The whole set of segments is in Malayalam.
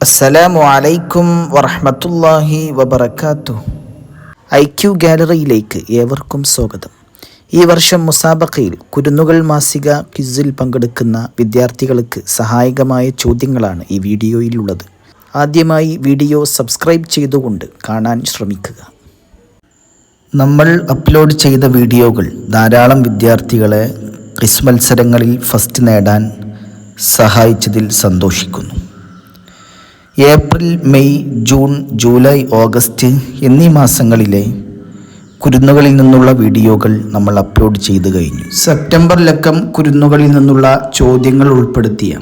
അസ്സലാമു അലൈക്കും വറഹ്മത്തുള്ളാഹി വബറകാതുഹു. IQ ഗാലറിയിലേക്ക് ഏവർക്കും സ്വാഗതം. ഈ വർഷം മുസാബഖയിൽ കുരുന്നുകൾ മാസിക ക്വിസിൽ പങ്കെടുക്കുന്ന വിദ്യാർത്ഥികൾക്ക് സഹായകമായ ചോദ്യങ്ങളാണ് ഈ വീഡിയോയിലുള്ളത്. ആദ്യമായി വീഡിയോ സബ്സ്ക്രൈബ് ചെയ്തുകൊണ്ട് കാണാൻ ശ്രമിക്കുക. നമ്മൾ അപ്ലോഡ് ചെയ്ത വീഡിയോകൾ ധാരാളം വിദ്യാർത്ഥികളെ ക്വിസ് മത്സരങ്ങളിൽ ഫസ്റ്റ് നേടാൻ സഹായിച്ചതിൽ സന്തോഷിക്കുന്നു. April, May, June, July, August എന്നീ മാസങ്ങളിലെ കുരുന്നുകളിൽ നിന്നുള്ള വീഡിയോകൾ നമ്മൾ അപ്ലോഡ് ചെയ്തു കഴിഞ്ഞു. സെപ്റ്റംബർ ലക്കം കുരുന്നുകളിൽ നിന്നുള്ള ചോദ്യങ്ങൾ ഉൾപ്പെടുത്തിയ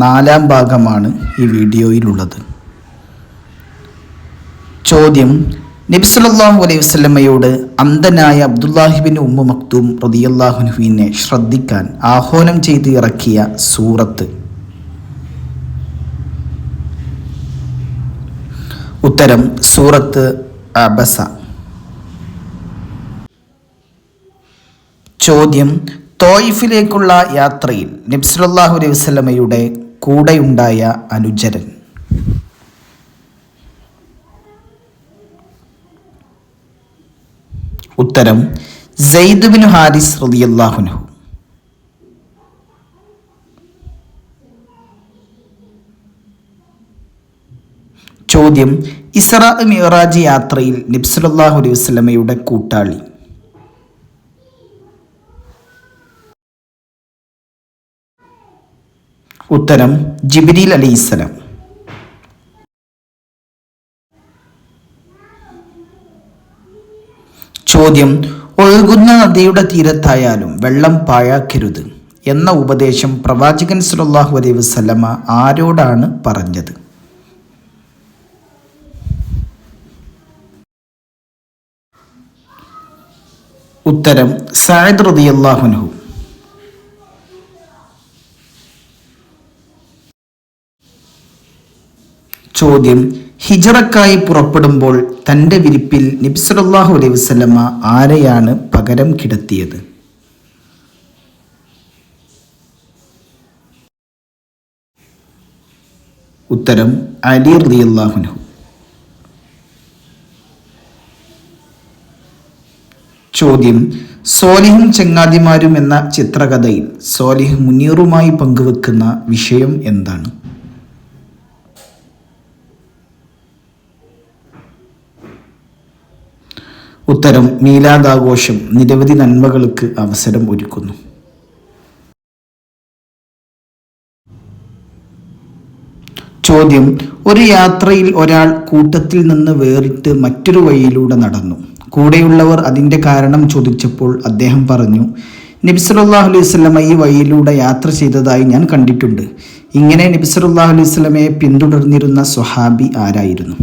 4ാം ഭാഗമാണ് ഈ വീഡിയോയിലുള്ളത്. ചോദ്യം: നബി സല്ലല്ലാഹു അലൈഹി വസല്ലമയോട് അന്ധനായ അബ്ദുല്ലാഹി ഇബ്നു ഉമ്മു മക്തൂം റളിയല്ലാഹു അൻഹുവിനെ ശ്രദ്ധിക്കാൻ ആഹ്വാനം ചെയ്ത് ഇറക്കിയ സൂറത്ത്. ഉത്തരം: സൂറത്ത് അബസ. ചോദ്യം: തോയിഫിലേക്കുള്ള യാത്രയിൽ നബി സല്ലല്ലാഹു അലൈഹി വസല്ലമയുടെ കൂടെയുണ്ടായ അനുചരൻ. ഉത്തരം: സയ്യിദ് ഇബ്നു ഹാരിസ് റളിയല്ലാഹു അൻഹു. ചോദ്യം: ഇസ്രാ മിഅ്റാജ് യാത്രയിൽ നബി സല്ലല്ലാഹു അലൈഹി വസല്ലമയുടെ കൂട്ടാളി. ഉത്തരം: ജിബ്രീൽ അലൈഹിസ്സലാം. ചോദ്യം: ഒഴുകുന്ന നദിയുടെ തീരത്തായാലും വെള്ളം പാഴാക്കരുത് എന്ന ഉപദേശം പ്രവാചകൻ സല്ലല്ലാഹു അലൈഹി വസല്ലമ ആരോടാണ് പറഞ്ഞത്? ഉത്തരം: സഅദ് റളിയല്ലാഹു അൻഹു. ചോദ്യം: ഹിജ്റക്കായി പുറപ്പെടുമ്പോൾ തൻ്റെ വിരിപ്പിൽ നബി സല്ലല്ലാഹു അലൈഹി വസല്ലമ ആരെയാണ് പകരം കിടത്തിയത്? ഉത്തരം: അലി റളിയല്ലാഹു അൻഹു. ചോദ്യം: സോലിഹും ചങ്ങാതിമാരും എന്ന ചിത്രകഥയിൽ സോലിഹ് മുനീറുമായി പങ്കുവെക്കുന്ന വിഷയം എന്താണ്? ഉത്തരം: മീലാദാഘോഷം നിരവധി നന്മകൾക്ക് അവസരം ഒരുക്കുന്നു. ചോദ്യം: ഒരു യാത്രയിൽ ഒരാൾ കൂട്ടത്തിൽ നിന്ന് വേറിട്ട് മറ്റൊരു വഴിയിലൂടെ നടന്നു. കൂടെയുള്ളവർ അതിൻ്റെ കാരണം ചോദിച്ചപ്പോൾ അദ്ദേഹം പറഞ്ഞു, നബി സല്ലല്ലാഹു അലൈഹി വസല്ലമ ഈ വഴിയിലൂടെ യാത്ര ചെയ്തതായി ഞാൻ കണ്ടിട്ടുണ്ട്. ഇങ്ങനെ നബി സല്ലല്ലാഹു അലൈഹി വസല്ലമയെ പിന്തുടർന്നിരുന്ന സ്വഹാബി ആരായിരുന്നു?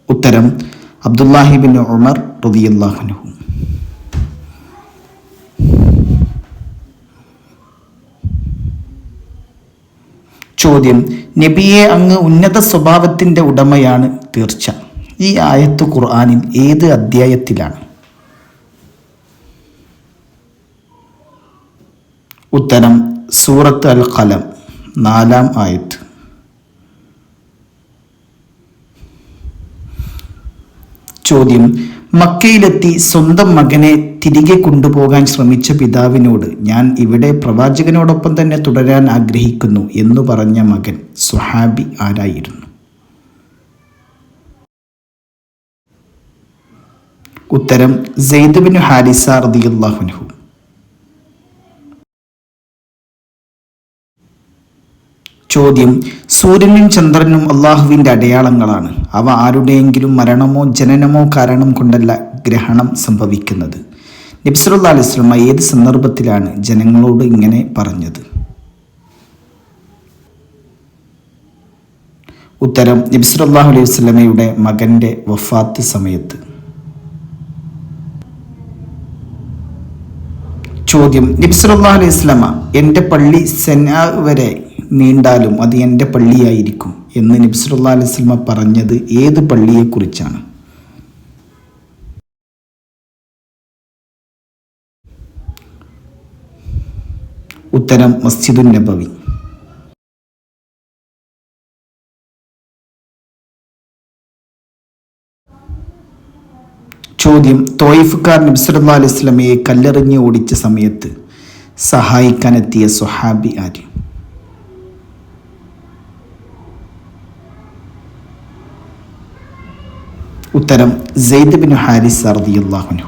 ഉത്തരം: അബ്ദുല്ലാഹി ഇബ്നു ഉമർ റളിയല്ലാഹു അൻഹു. ചോദ്യം: നബിയെ അങ്ങ് ഉന്നത സ്വഭാവത്തിൻ്റെ ഉടമയാണ് തീർച്ച. ഈ ആയത്ത് ഖുർആനിൽ ഏത് അധ്യായത്തിലാണ്? ഉത്തരം: സൂറത്ത് അൽ ഖലം 4ാം ആയത്ത്. ചോദ്യം: മക്കയിലെത്തി സ്വന്തം മകനെ തിരികെ കൊണ്ടുപോകാൻ ശ്രമിച്ച പിതാവിനോട് ഞാൻ ഇവിടെ പ്രവാചകനോടൊപ്പം തന്നെ തുടരാൻ ആഗ്രഹിക്കുന്നു എന്നു പറഞ്ഞ മകൻ സ്വഹാബി ആരായിരുന്നു? ഉത്തരം: സയ്യിദ് ഇബ്നു ഹാരിസ റളിയല്ലാഹു അൻഹു. ചോദ്യം: സൂര്യനും ചന്ദ്രനും അള്ളാഹുവിൻ്റെ അടയാളങ്ങളാണ്. അവ ആരുടെയെങ്കിലും മരണമോ ജനനമോ കാരണം കൊണ്ടല്ല ഗ്രഹണം സംഭവിക്കുന്നത്. നബി സല്ലല്ലാഹു അലൈഹി വസല്ലമ ഏത് സന്ദർഭത്തിലാണ് ജനങ്ങളോട് ഇങ്ങനെ പറഞ്ഞത്? ഉത്തരം: നബി സല്ലല്ലാഹു അലൈഹി വസല്ലമയുടെ മകൻ്റെ വഫാത്ത് സമയത്ത്. ചോദ്യം: നബി സല്ലല്ലാഹു അലൈഹി വസല്ലമ എൻ്റെ പള്ളി സെനാ വരെ നീണ്ടാലും അത് എൻ്റെ പള്ളിയായിരിക്കും എന്ന് നബി സല്ലല്ലാഹു അലൈഹി വസല്ലമ പറഞ്ഞത് ഏത് പള്ളിയെക്കുറിച്ചാണ്? ഉത്തരം മസ്ജിദുൻ നബവി. ചോദ്യം: ത്വായിഫുകാർ നബി സല്ലല്ലാഹു അലൈഹി വസല്ലമയെ കല്ലെറിഞ്ഞ് ഓടിച്ച സമയത്ത് സഹായിക്കാനെത്തിയ സ്വഹാബി ആര്? ഉത്തരം സെയ്ദ് ബിൻ ഹാരിസ റളിയല്ലാഹു അൻഹു.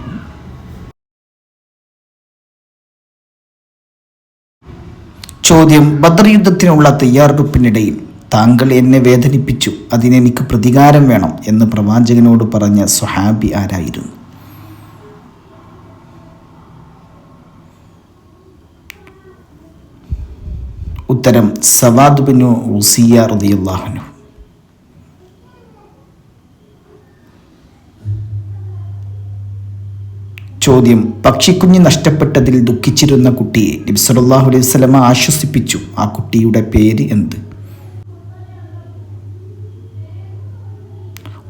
ചോദ്യം: ബദർ യുദ്ധത്തിനുള്ള തയ്യാറെടുപ്പിനിടയിൽ താങ്കൾ എന്നെ വേദനിപ്പിച്ചു, അതിനെനിക്ക് പ്രതികാരം വേണം എന്ന് പ്രവാചകനോട് പറഞ്ഞ സ്വഹാബി ആരായിരുന്നു? ഉത്തരം സവാദ് ബിൻ ഉസിയ റളിയല്ലാഹു അൻഹു. ചോദ്യം: പക്ഷിക്കുഞ്ഞ് നഷ്ടപ്പെട്ടതിൽ ദുഃഖിച്ചിരുന്ന കുട്ടിയെ നബി സല്ലല്ലാഹു അലൈഹി വസല്ലമ ആശ്വസിപ്പിച്ചു, ആ കുട്ടിയുടെ പേര് എന്ത്?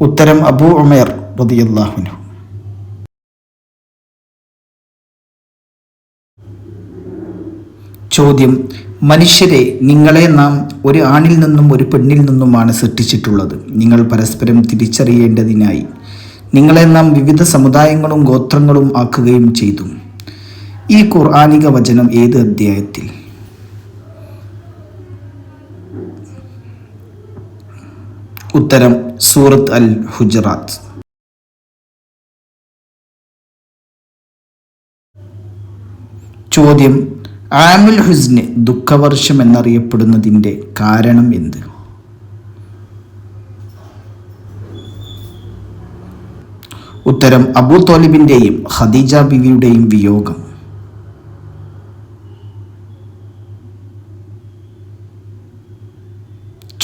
ഉത്തരം അബൂ ഉമൈർ റളിയല്ലാഹു അൻഹു. ചോദ്യം: മനുഷ്യരെ, നിങ്ങളെ നാം ഒരു ആണിൽ നിന്നും ഒരു പെണ്ണിൽ നിന്നുമാണ് സൃഷ്ടിച്ചിട്ടുള്ളത്. നിങ്ങൾ പരസ്പരം തിരിച്ചറിയേണ്ടതിനായി നിങ്ങളെ നാം വിവിധ സമുദായങ്ങളും ഗോത്രങ്ങളും ആക്കുകയും ചെയ്തു. ഈ ഖുർആനിക വചനം ഏത് അധ്യായത്തിൽ? ഉത്തരം സൂറത്ത് അൽ ഹുജറാത്ത്. ചോദ്യം: ആമുൽ ഹുസ്ന് ദുഃഖവർഷം എന്നറിയപ്പെടുന്നതിൻ്റെ കാരണം എന്ത്? ഉത്തരം അബൂ ത്വാലിബിൻ്റെയും ഖദീജ ബീവിയുടെയും വിയോഗം.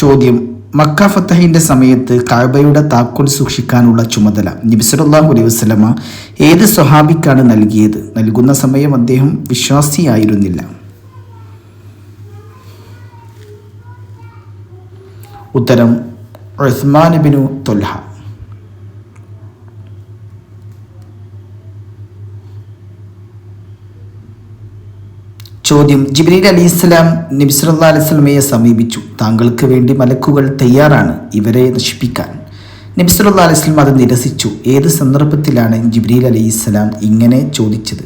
ചോദ്യം: മക്ക ഫതഹിന്റെ സമയത്ത് കഅബയുടെ താക്കോൽ സൂക്ഷിക്കാനുള്ള ചുമതല നബി സല്ലല്ലാഹു അലൈഹി വസല്ലമ ഏത് സ്വഹാബിക്കാണ് നൽകിയത്? നൽകുന്ന സമയം അദ്ദേഹം വിശ്വാസിയായിരുന്നില്ല. ഉത്തരം ഉസ്മാൻ ഇബ്നു ത്വൽഹ. ചോദ്യം: ജിബ്രീൽ അലൈഹിസ്സലാം നബി സല്ലല്ലാഹു അലൈഹി വസല്ലമയെ സമീപിച്ചു, താങ്കൾക്ക് വേണ്ടി മലക്കുകൾ തയ്യാറാണ് ഇവരെ നശിപ്പിക്കാൻ. നബി സല്ലല്ലാഹു അലൈഹി വസല്ലം അത് നിരസിച്ചു. ഏത് സന്ദർഭത്തിലാണ് ജിബ്രീൽ അലൈഹിസ്സലാം ഇങ്ങനെ ചോദിച്ചത്?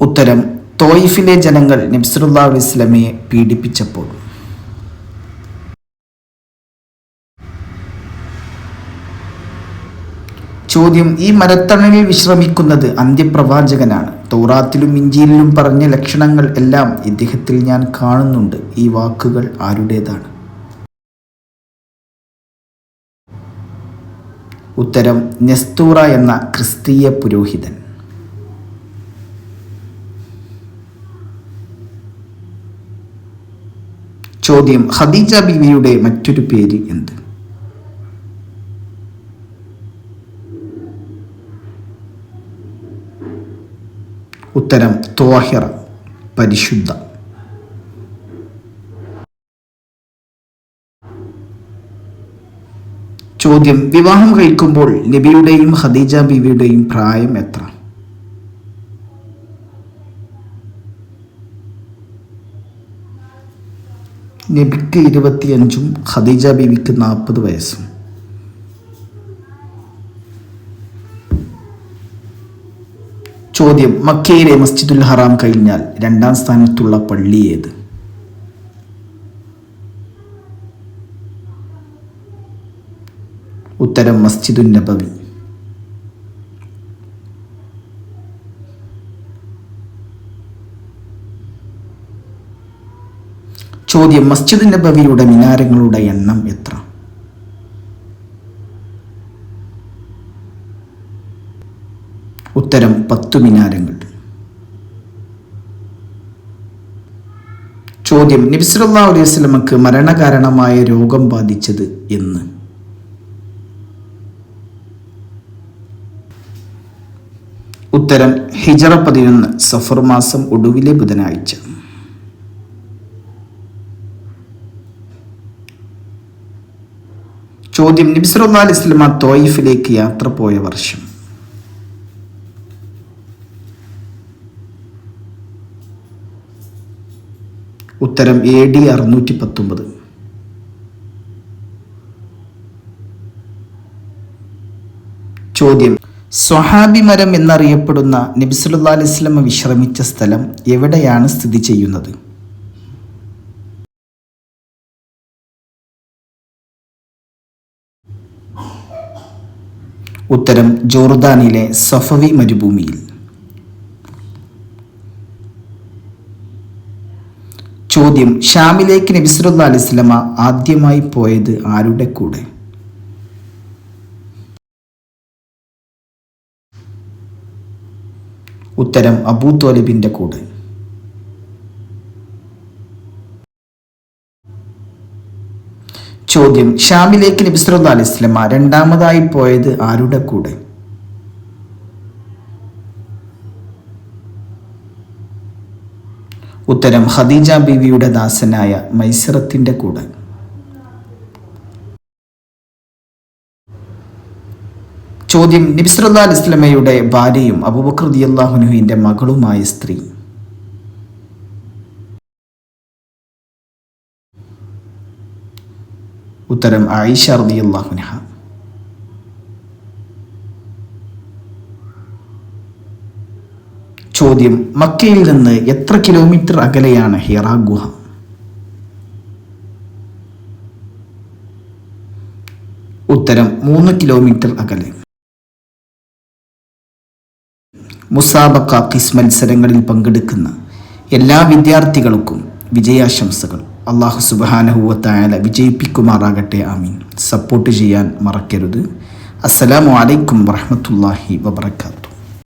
ഉത്തരം ത്വായിഫിലെ ജനങ്ങൾ നബി സല്ലല്ലാഹു അലൈഹി വസല്ലമയെ പീഡിപ്പിച്ചപ്പോൾ. ചോദ്യം: ഈ മരത്തണലിൽ വിശ്രമിക്കുന്നത് അന്ത്യപ്രവാചകനാണ്. തൗറാത്തിലും ഇഞ്ചീലിലും പറഞ്ഞ ലക്ഷണങ്ങൾ എല്ലാം ഇദ്ദേഹത്തിൽ ഞാൻ കാണുന്നുണ്ട്. ഈ വാക്കുകൾ ആരുടേതാണ്? ഉത്തരം നെസ്തൂറ എന്ന ക്രിസ്തീയ പുരോഹിതൻ. ചോദ്യം: ഖദീജ ബീവിയുടെ മറ്റൊരു പേര് എന്ത്? ഉത്തരം ത്വാഹിറ, പരിശുദ്ധ. ചോദ്യം: വിവാഹം കഴിക്കുമ്പോൾ നബിയുടെയും ഖദീജ ബീവിയുടെയും പ്രായം എത്ര? നബിക്ക് 25 ഖദീജ ബീവിക്ക് 40 വയസ്സും. ചോദ്യം: മക്കയിലെ മസ്ജിദുൽ ഹറാം കഴിഞ്ഞാൽ രണ്ടാം സ്ഥാനത്തുള്ള പള്ളി ഏത്? ഉത്തരം മസ്ജിദുൻ നബവി. ചോദ്യം: മസ്ജിദുൻ നബവിയുടെ മിനാരങ്ങളുടെ എണ്ണം എത്ര? ഉത്തരം 10 മിനാരങ്ങൾ. ചോദ്യം: നബി സല്ലല്ലാഹു അലൈഹി വസല്ലമക്ക് മരണകാരണമായ രോഗം ബാധിച്ചത് എന്ന്? ഉത്തരം ഹിജറ 11 സഫർ മാസം ഒടുവിലെ ബുധനാഴ്ച. ചോദ്യം: നബി സല്ലല്ലാഹു അലൈഹി വസല്ലമ ത്വായിഫിലേക്ക് യാത്ര പോയ വർഷം? ഉത്തരം AD 619. ചോദ്യം: സ്വഹാബി മരം എന്നറിയപ്പെടുന്ന നബി സല്ലല്ലാഹു അലൈഹി വസല്ലം വിശ്രമിച്ച സ്ഥലം എവിടെയാണ് സ്ഥിതി ചെയ്യുന്നത്? ഉത്തരം ജോർദാനിലെ സഫവി മരുഭൂമിയിൽ. ചോദ്യം: ഷാമിലേക്ക് നബി സല്ലല്ലാഹു അലൈഹി വസല്ലം ആദ്യമായി പോയത് ആരുടെ കൂടെ? ഉത്തരം അബൂ ത്വാലിബിന്റെ കൂടെ. ചോദ്യം: ഷാമിലേക്ക് നബി സല്ലല്ലാഹു അലൈഹി വസല്ലം രണ്ടാമതായി പോയത് ആരുടെ കൂടെ? ഉത്തരം ഖദീജ ബീവിയുടെ ദാസനായ മൈസറത്തിന്റെ കൂടെ. ചോദ്യം: നബി സല്ലല്ലാഹു അലൈഹി വസല്ലമയുടെ ഭാര്യയും അബൂബക്കർ റളിയല്ലാഹു അൻഹുവിന്റെ മകളുമായ സ്ത്രീ? ഉത്തരം ആയിഷ റളിയല്ലാഹു അൻഹ. ചോദ്യം: മക്കയിൽ നിന്ന് എത്ര കിലോമീറ്റർ അകലെയാണ് ഹിറാ ഗുഹ? ഉത്തരം 3 കിലോമീറ്റർ അകലെ. മുസാബഖ ഖിസ് മത്സരങ്ങളിൽ പങ്കെടുക്കുന്ന എല്ലാ വിദ്യാർത്ഥികൾക്കും വിജയാശംസകൾ. അല്ലാഹു സുബ്ഹാനഹു വ തആല വിജയിപ്പിക്കുമാറാകട്ടെ. ആമീൻ. സപ്പോർട്ട് ചെയ്യാൻ മറക്കരുത്. അസ്സലാമു അലൈക്കും വറഹ്മത്തുള്ളാഹി വബറകാതുഹു.